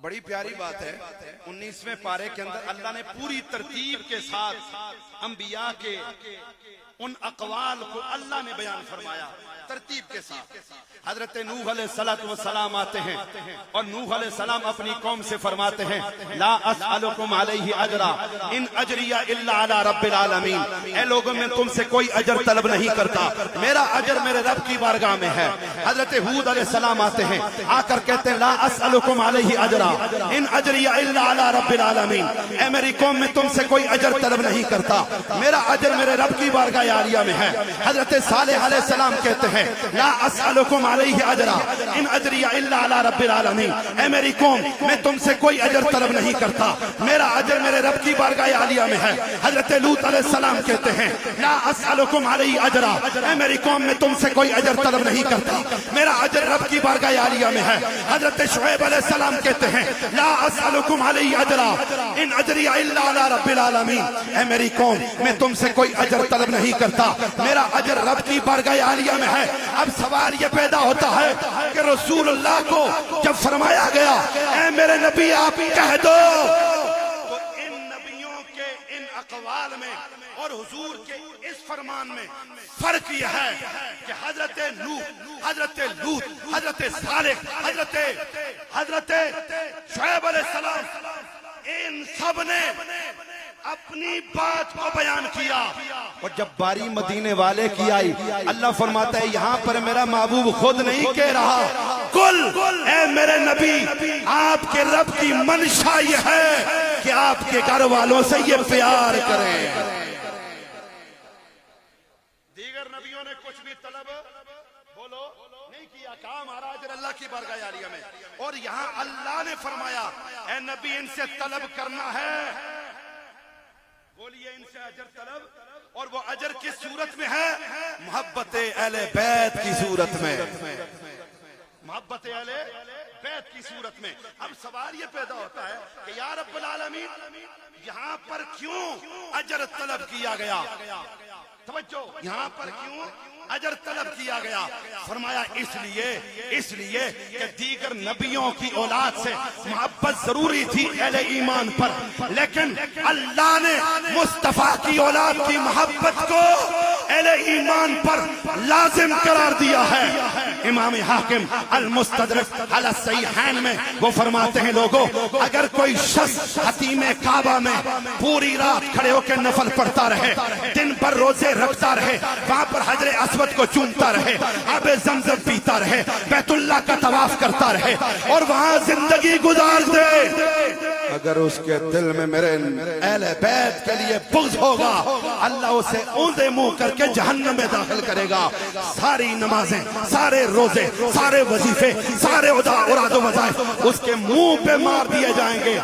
بڑی پیاری بات ہے 19ویں پارے کے اندر اللہ نے پوری ترتیب کے ساتھ انبیاء کے ان اقوال کو اللہ نے بیان فرمایا ترتیب کے ساتھ. حضرت نوح علیہ السلام آتے ہیں اور نوح علیہ السلام اپنی قوم سے فرماتے ہیں لا اسألکم علیہ اجرا ان اجریہ الا علی رب العالمین. اے لوگوں میں تم سے کوئی اجر طلب نہیں کرتا, میرا اجر میرے رب کی بارگاہ میں ہے. حضرت ہود علیہ السلام آتے ہیں, آ کر کہتے ہیں لا اسألکم علیہ اجرا ان اجریہ الا علی رب العالمین. اے میری قوم میں تم سے کوئی اجر طلب نہیں کرتا, میرا اجر میرے رب کی بارگاہ عالیہ میں ہے. حضرت صالح علیہ السلام کہتے ہیں لا اسألکم علیہ اجرا ان اجریہ الا علی رب العالمین. اے میری قوم میں تم سے کوئی اجر طلب نہیں کرتا, میرا اجر میرے رب کی بارگاہ عالیہ میں ہے. حضرت لوط علیہ السلام کہتے ہیں لا اسألکم علیہ اجرا, اے میری قوم میں تم سے کوئی اجر طلب نہیں کرتا, میرا اجر رب کی بارگاہ عالیہ میں ہے. حضرت شعیب علیہ السلام کہتے ہیں لا اسألکم علیہ اجرا ان اجریہ الا علی رب العالمین. اے میری قوم میں تم سے کوئی اجر طلب نہیں کرتا, میرا اجر رب کی بارگاہ عالیہ میں ہے. اب سوال یہ پیدا ہوتا ہے کہ رسول اللہ کو جب فرمایا گیا اے میرے نبی آپ کہہ دو, تو ان نبیوں کے ان اقوال میں اور حضور کے اس فرمان میں فرق یہ ہے کہ حضرت نوح, حضرت لوط, حضرت صالح, حضرت شعیب علیہ السلام, ان سب نے اپنی بات کو بیان کیا. اور جب باری مدینے والے کی آئی, اللہ فرماتا ہے یہاں پر میرا محبوب خود نہیں کہہ رہا, کل اے میرے نبی آپ کے رب کی منشا یہ ہے کہ آپ کے گھر والوں سے یہ پیار کریں. دیگر نبیوں نے کچھ بھی طلب بولو نہیں کیا, کہا ہمارا اجر اللہ کی بارگاہ عالیہ میں. اور یہاں اللہ نے فرمایا اے نبی ان سے طلب کرنا ہے, بولیے ان سے اجر طلب, اور وہ اجر کس صورت میں ہے؟ محبت اہل بیت کی صورت میں, محبت اہل بیت کی صورت میں. اب سوال یہ پیدا ہوتا ہے کہ یا رب العالمین یہاں پر کیوں اجر طلب کیا گیا؟ توجہ, یہاں پر کیوں اجر طلب کیا گیا؟ فرمایا اس لیے کہ دیگر نبیوں کی اولاد سے محبت ضروری تھی اہل ایمان پر, لیکن اللہ نے مصطفیٰ کی اولاد کی محبت کو اہل ایمان پر لازم قرار دیا ہے. امام حاکم المستدرک علی الصحیحین میں وہ فرماتے ہیں لوگوں اگر کوئی شخص حتیم کعبہ میں پوری رات کھڑے ہو کے نفل پڑھتا رہے, دن پر روزے رکھتا رہے, وہاں پر حجر اسود کو چومتا رہے, آب زمزم پیتا رہے, بیت اللہ کا طواف کرتا رہے اور وہاں زندگی گزار دے, اگر اس کے دل میں میرے اہل بیت کے لیے بغض ہوگا اللہ اسے اوندے منہ کر کے جہنم میں داخل کرے گا. ساری نمازیں, سارے روزے, سارے وظیفے, سارے اراد و وظائف اس کے منہ پہ مار دیے جائیں گے.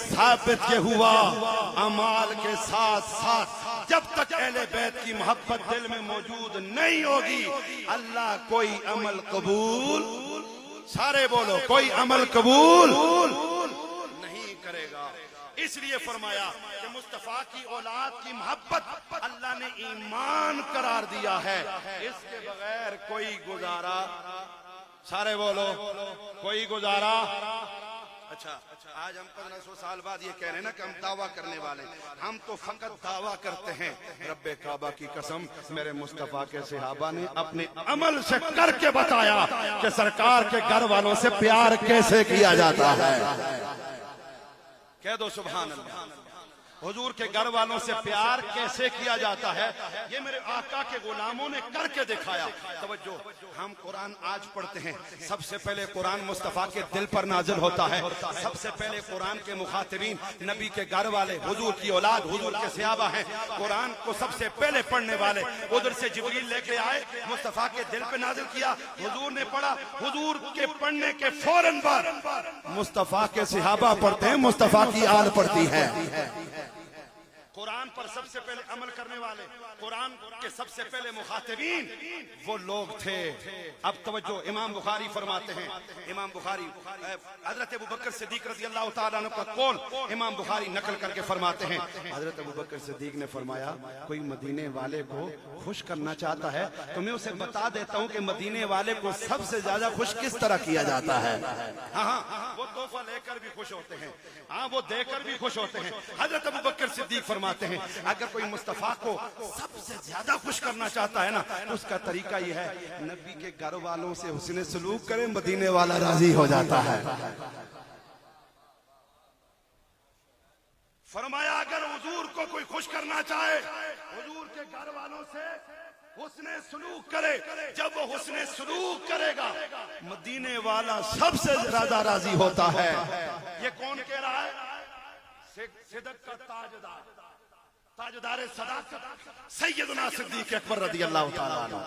ثابت یہ ہوا اعمال کے ساتھ ساتھ جب تک اہل بیت کی محبت دل میں موجود نہیں ہوگی اللہ کوئی عمل قبول, سارے بولو, کوئی عمل قبول نہیں کرے گا. اس لیے فرمایا کہ مصطفیٰ کی اولاد کی محبت اللہ نے ایمان قرار دیا ہے, اس کے بغیر کوئی گزارا, سارے بولو, کوئی گزارا. اچھا آج ہم 1500 سال بعد یہ کہہ رہے ہیں نا کہ ہم دعویٰ کرنے والے, ہم تو فقط دعویٰ کرتے ہیں. رب کعبہ کی قسم میرے مصطفیٰ کے صحابہ نے اپنے عمل سے کر کے بتایا کہ سرکار کے گھر والوں سے پیار کیسے کیا جاتا ہے. کہہ دو سبحان اللہ. حضور کے گھر والوں سے پیار کیسے کیا جاتا ہے یہ میرے آقا کے غلاموں نے کر کے دکھایا. توجہ, ہم قرآن آج پڑھتے ہیں, سب سے پہلے قرآن مصطفیٰ کے دل پر نازل ہوتا ہے, سب سے پہلے قرآن کے مخاطبین نبی کے گھر والے, حضور کی اولاد, حضور کے صحابہ ہیں. قرآن کو سب سے پہلے پڑھنے والے ادھر سے جبریل لے کے آئے, مصطفیٰ کے دل پہ نازل کیا, حضور نے پڑھا, حضور کے پڑھنے کے فوراً بعد مصطفیٰ کے صحابہ پڑھتے ہیں, مصطفیٰ کی آل پڑھتی ہے. قرآن پر سب سے پہلے عمل کرنے والے، قرآن کے سب سے پہلے مخاطبین وہ لوگ تھے۔ اب توجہ، امام بخاری فرماتے ہیں، امام بخاری حضرت ابوبکر صدیق رضی اللہ تعالیٰ عنہ کا قول امام بخاری نقل کر کے فرماتے ہیں، حضرت ابوبکر صدیق نے فرمایا کوئی مدینے والے کو خوش کرنا چاہتا ہے تو میں اسے بتا دیتا ہوں کہ مدینے والے کو سب سے زیادہ خوش کس طرح کیا جاتا ہے۔ ہاں وہ تحفہ لے کر بھی خوش ہوتے ہیں، ہاں وہ دے کر بھی خوش ہوتے ہیں۔ حضرت ابوبکر صدیق فرماتے ہیں اگر کوئی مصطفیٰ کو سب سے زیادہ خوش کرنا چاہتا ہے نا، اس کا طریقہ یہ ہے نبی کے گھر والوں سے حسن سلوک کرے، مدینے والا راضی ہو جاتا ہے۔ فرمایا اگر حضور کو کوئی خوش کرنا چاہے، حضور کے گھر والوں سے حسن سلوک کرے، جب وہ حسن سلوک کرے گا مدینے والا سب سے زیادہ راضی ہوتا ہے۔ یہ کون کہہ رہا ہے؟ صدق کا تاجدار، تاجدار صداقت سیدنا صدیق اکبر رضی اللہ تعالیٰ عنہ۔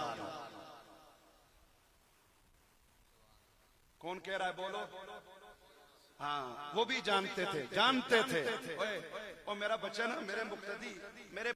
کون کہہ رہا ہے بولو؟ ہاں وہ بھی جانتے تھے، جانتے تھے۔ اور میرا بچہ نا، میرے مقتدی، میرے